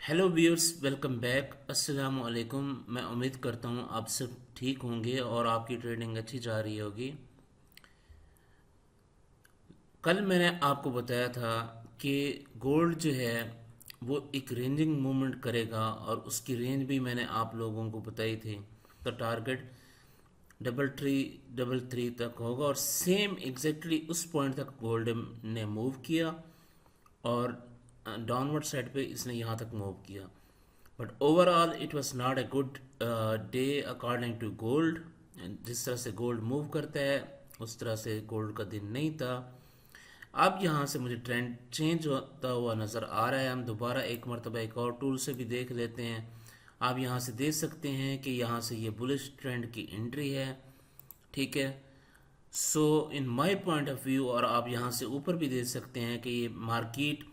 Hello viewers, welcome back. अस्सलाम वालेकुम। मैं उम्मीद करता हूँ आप सब ठीक होंगे और आपकी ट्रेडिंग अच्छी जा रही होगी। कल मैंने आपको बताया था कि गोल्ड जो है वो एक रेंजिंग मूवमेंट करेगा और उसकी रेंज भी मैंने आप लोगों को बताई थी। तो टारगेट डबल थ्री तक होगा और सेम एग्जैक्टली उस पॉइंट तक गोल्ड ने मूव किया और डाउनवर्ड साइड पे इसने यहाँ तक मूव किया। But overall it was not a good day according to gold. जिस तरह से गोल्ड मूव करता है उस तरह से गोल्ड का दिन नहीं था। अब यहाँ से मुझे ट्रेंड चेंज होता हुआ नज़र आ रहा है। हम दोबारा एक मरतबा एक और टूल से भी देख लेते हैं। आप यहाँ से देख सकते हैं कि यहाँ से ये बुलिश ट्रेंड की एंट्री है, ठीक है। So in my point of view, और आप यहाँ से ऊपर भी देख सकते हैं कि ये मार्केट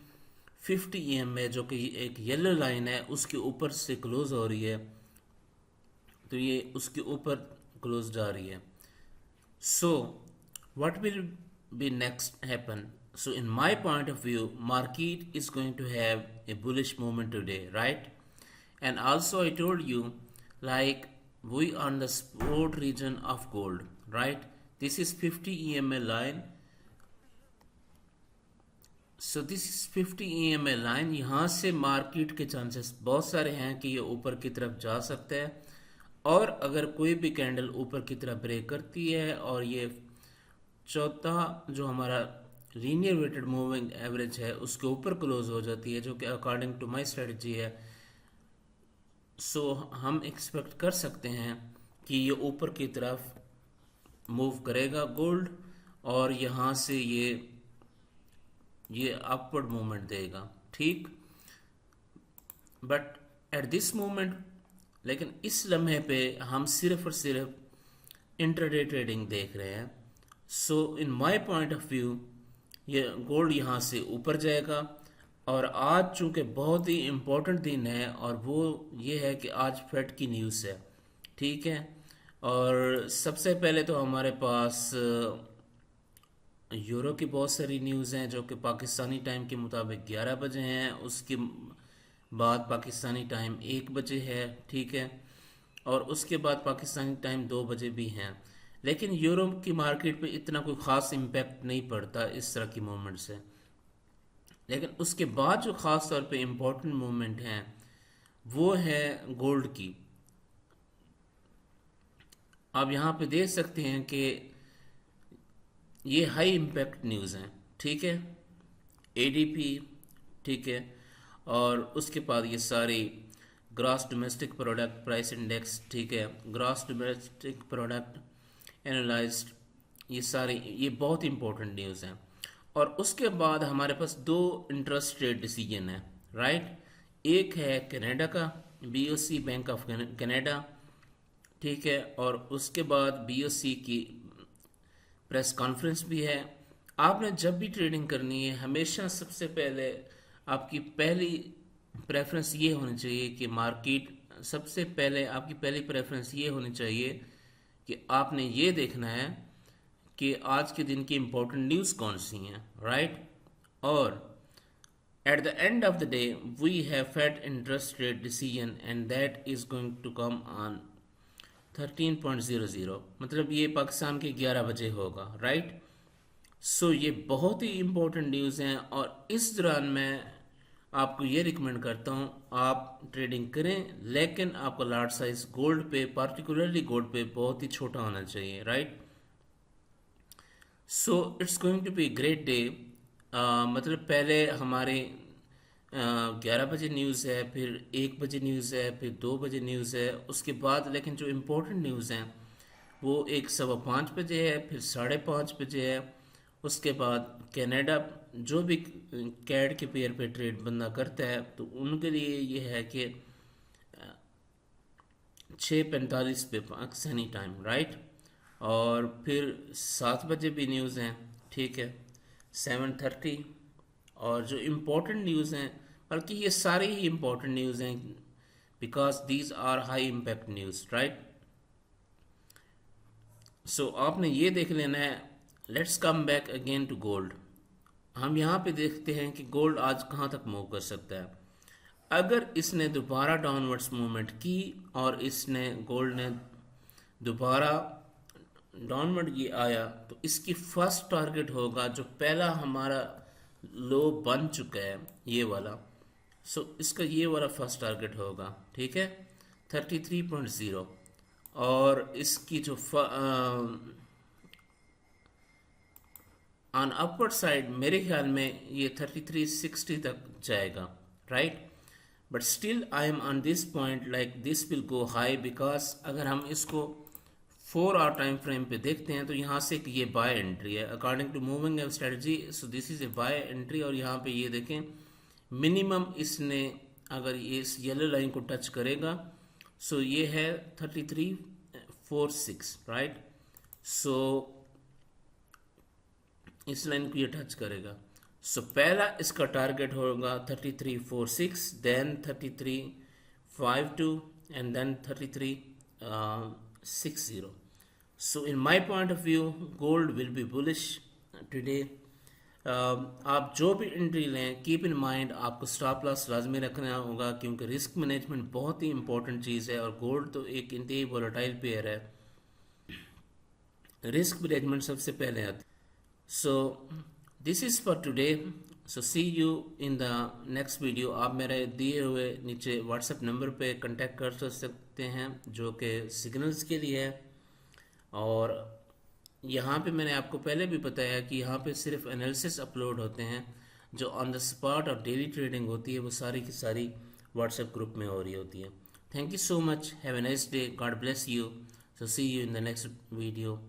50 EM में, जो कि एक येलो लाइन है, उसके ऊपर से क्लोज हो रही है। तो ये उसके ऊपर क्लोज जा रही है। So, what will be next happen? So, in my point of view, market is going to have a bullish moment today, right? And also, I told you, like we are on the support region of gold, right? This is 50 EMA line. So this is 50 EMA line. यहाँ से market के chances बहुत सारे हैं कि ये ऊपर की तरफ जा सकता है। और अगर कोई भी कैंडल ऊपर की तरफ ब्रेक करती है और ये चौथा जो हमारा लीनियर वेटेड मूविंग एवरेज है उसके ऊपर क्लोज हो जाती है, जो कि अकॉर्डिंग टू माय स्ट्रेटजी है, सो हम एक्सपेक्ट कर सकते हैं कि ये ऊपर की तरफ मूव करेगा गोल्ड और यहाँ से ये अपवर्ड मूवमेंट देगा, ठीक। बट एट दिस मोमेंट, लेकिन इस लम्हे पे हम सिर्फ और सिर्फ इंट्राडे ट्रेडिंग देख रहे हैं। So in my point of view ये गोल्ड यहाँ से ऊपर जाएगा। और आज चूंकि बहुत ही इम्पोर्टेंट दिन है और वो ये है कि आज फेड की न्यूज़ है, ठीक है। और सबसे पहले तो हमारे पास यूरो की बहुत सारी न्यूज़ हैं जो कि पाकिस्तानी टाइम के मुताबिक 11 बजे हैं। उसके बाद पाकिस्तानी टाइम 1 बजे है, ठीक है। और उसके बाद पाकिस्तानी टाइम 2 बजे भी हैं। लेकिन यूरोप की मार्केट पे इतना कोई ख़ास इम्पैक्ट नहीं पड़ता इस तरह की मूवमेंट से। लेकिन उसके बाद जो ख़ास तौर पे इम्पोर्टेंट मूवमेंट हैं वो है गोल्ड की। आप यहाँ पे देख सकते हैं कि ये हाई इम्पैक्ट न्यूज़ हैं, ठीक है। एडीपी, ठीक है। और उसके बाद ये सारी gross domestic product price index, ठीक है। ग्रॉस डोमेस्टिक प्रोडक्ट एनालाइज्ड, ये सारी ये बहुत इंपॉर्टेंट न्यूज़ हैं। और उसके बाद हमारे पास दो इंटरेस्ट रेट डिसीजन है, राइट। एक है कनाडा का बीओसी, बैंक ऑफ कनाडा, ठीक है। और उसके बाद बीओसी की प्रेस कॉन्फ्रेंस भी है। आपने जब भी ट्रेडिंग करनी है हमेशा सबसे पहले आपकी पहली प्रेफरेंस ये होनी चाहिए कि मार्केट, सबसे पहले आपकी पहली प्रेफरेंस ये होनी चाहिए कि आपने ये देखना है कि आज के दिन की इम्पोर्टेंट न्यूज़ कौन सी हैं, राइट। और at the end of the day we have Fed interest rate decision and that is going to come on 13.00, मतलब ये पाकिस्तान के 11 बजे होगा, राइट। सो ये बहुत ही इम्पोर्टेंट न्यूज़ हैं और इस दौरान मैं आपको ये रिकमेंड करता हूँ आप ट्रेडिंग करें, लेकिन आपका लॉट साइज गोल्ड पे, पार्टिकुलरली गोल्ड पे, बहुत ही छोटा होना चाहिए, right. So it's going to be great day. मतलब पहले हमारे 11 बजे न्यूज़ है, फिर 1 बजे न्यूज़ है, फिर 2 बजे न्यूज़ है। उसके बाद लेकिन जो इम्पोर्टेंट न्यूज़ हैं वो 1:15 बजे है, फिर 5:30 बजे है। उसके बाद कनाडा, जो भी कैड के पेयर पे ट्रेड बंदा करता है तो उनके लिए ये है कि 6:45 पे पाकिस्तानी टाइम, राइट। और फिर 7 बजे भी न्यूज़ हैं, ठीक है, 7:30। और जो इम्पोर्टेंट न्यूज़ हैं, बल्कि ये सारी ही इम्पोर्टेंट न्यूज़ हैं because these are high impact news, right. So आपने ये देख लेना है। Let's come back again to gold. हम यहाँ पे देखते हैं कि गोल्ड आज कहाँ तक मूव कर सकता है। अगर इसने दोबारा डाउनवर्ड्स मूवमेंट की और इसने गोल्ड ने दोबारा डाउनवर्ड ये आया, तो इसकी फर्स्ट टारगेट होगा जो पहला हमारा लो बन चुका है ये वाला। सो इसका ये वाला फर्स्ट टारगेट होगा, ठीक है, 33.0। और इसकी जो ऑन अपवर्ड साइड मेरे ख्याल में ये 3360 तक जाएगा, right. But still I am on this point like this will go high, because अगर हम इसको 4 आवर टाइम फ्रेम पे देखते हैं तो यहाँ से एक ये बाय एंट्री है according to moving average strategy. So this is a buy entry, और यहाँ पे ये देखें मिनिमम इसने अगर ये इस येलो लाइन को टच करेगा, सो ये है 3346, राइट। सो इस लाइन को ये टच करेगा। सो पहला इसका टारगेट होगा 3346, then 3352 and then 3360। So in my point of view gold will be bullish today. आप जो भी एंट्री लें कीप इन माइंड आपको स्टॉप लॉस लाजमी रखना होगा, क्योंकि रिस्क मैनेजमेंट बहुत ही इंपॉर्टेंट चीज़ है और गोल्ड तो एक इंतहाई वोलेटाइल पेयर है, रिस्क मैनेजमेंट सबसे पहले आता है। So this is for today. So see you in the next video. आप मेरे दिए हुए नीचे व्हाट्सएप नंबर पे कांटेक्ट कर सकते हैं जो कि सिग्नल्स के लिए है, और यहाँ पे मैंने आपको पहले भी बताया कि यहाँ पे सिर्फ एनालिसिस अपलोड होते हैं, जो ऑन द स्पॉट और डेली ट्रेडिंग होती है वो सारी की सारी व्हाट्सएप ग्रुप में हो रही होती है। Thank you so much, have a nice day, God bless you. So see you in the next video.